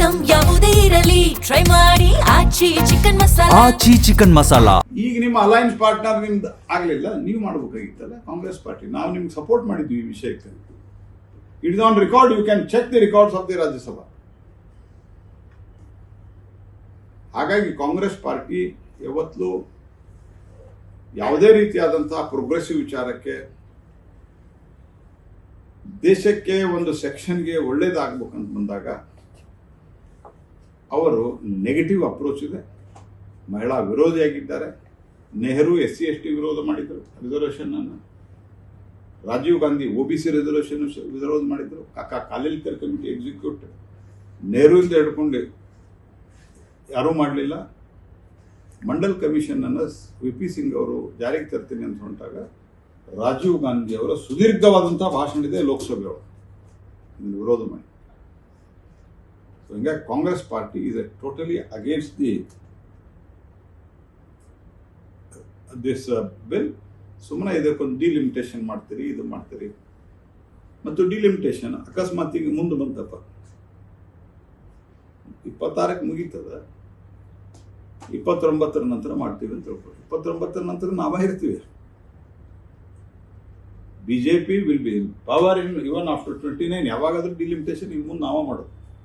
Item ಯಾವುದೇ ಇರಲಿ try ಮಾಡಿ ಆಚಿ ಚಿಕನ್ ಮಸಾಲಾ. ಈಗ ನಿಮ್ಮ ಅಲೈನ್ಸ್ ಪಾರ್ಟ್ನರ್ ನಿಮ್ದು ಆಗಲಿಲ್ಲ, ನೀವು ಮಾಡಬೇಕಾಗಿತ್ತಲ್ಲ ಕಾಂಗ್ರೆಸ್ ಪಾರ್ಟಿ. ನಾವು ನಿಮ್ಗೆ ಸಪೋರ್ಟ್ ಮಾಡಿದ್ವಿ ಈ ವಿಷಯಕ್ಕೆ. It is on record, you can check the records of the Rajya Sabha. ಹಾಗಾಗಿ ಕಾಂಗ್ರೆಸ್ ಪಾರ್ಟಿ ಯಾವತ್ತೂ ಯಾವುದೇ ರೀತಿಯಾದಂತಹ ಪ್ರೋಗ್ರೆಸಿವ್ ವಿಚಾರಕ್ಕೆ, ದೇಶಕ್ಕೆ ಒಂದು ಸೆಕ್ಷನ್ಗೆ ಒಳ್ಳೇದಾಗಬೇಕಂತ ಬಂದಾಗ ಅವರು ನೆಗೆಟಿವ್ ಅಪ್ರೋಚ್ ಇದೆ. ಮಹಿಳಾ ವಿರೋಧಿಯಾಗಿದ್ದಾರೆ. ನೆಹರು SC/ST ವಿರೋಧ ಮಾಡಿದರು ರಿಸರ್ವೇಷನ್ ಅನ್ನು. ರಾಜೀವ್ ಗಾಂಧಿ OBC ರಿಸರ್ವೇಷನ್ ವಿರೋಧ ಮಾಡಿದರು. ಕಾಕಾ ಕಾಲೇಲ್ಕರ್ ಕಮಿಟಿ ಎಕ್ಸಿಕ್ಯೂಟಿವ್ ನೆಹರುವಿಂದ ಹಿಡ್ಕೊಂಡು ಯಾರೂ ಮಾಡಲಿಲ್ಲ. ಮಂಡಲ್ ಕಮಿಷನ್ ಅನ್ನು VP ಸಿಂಗ್ ಅವರು ಜಾರಿಗೆ ತರ್ತೀನಿ ಅಂತ ಹೊಂಟಾಗ ರಾಜೀವ್ ಗಾಂಧಿ ಅವರ ಸುದೀರ್ಘವಾದಂತಹ ಭಾಷಣ ಇದೆ ಲೋಕಸಭೆಯೊಳಗೆ ಇದನ್ನು ವಿರೋಧ ಮಾಡಿ. ಸೊ ಹಿಂಗಾಗಿ Congress party is totally against this bill. ಸುಮ್ಮನೆ ಇದಕ್ಕೊಂದು ಡಿಲಿಮಿಟೇಷನ್ ಮಾಡ್ತೀರಿ, ಇದು ಮಾಡ್ತೀರಿ. ಮತ್ತು ಡಿಲಿಮಿಟೇಷನ್ ಅಕಸ್ಮಾತಿಗೆ ಮುಂದೆ ಬಂತಪ್ಪ 26ಕ್ಕೆ ಮುಗೀತದ, 29ರ ನಂತರ ಮಾಡ್ತೀವಿ ಅಂತ ಹೇಳ್ಬೋದು. 29ರ ನಂತರ ನಾವೇ ಇರ್ತೀವಿ. BJP will be in power in even after 29. ಯಾವಾಗಾದ್ರೂ ಡಿಲಿಮಿಟೇಷನ್ ಇನ್ನು ಮುಂದೆ ನಾವೇ ಮಾಡೋದು.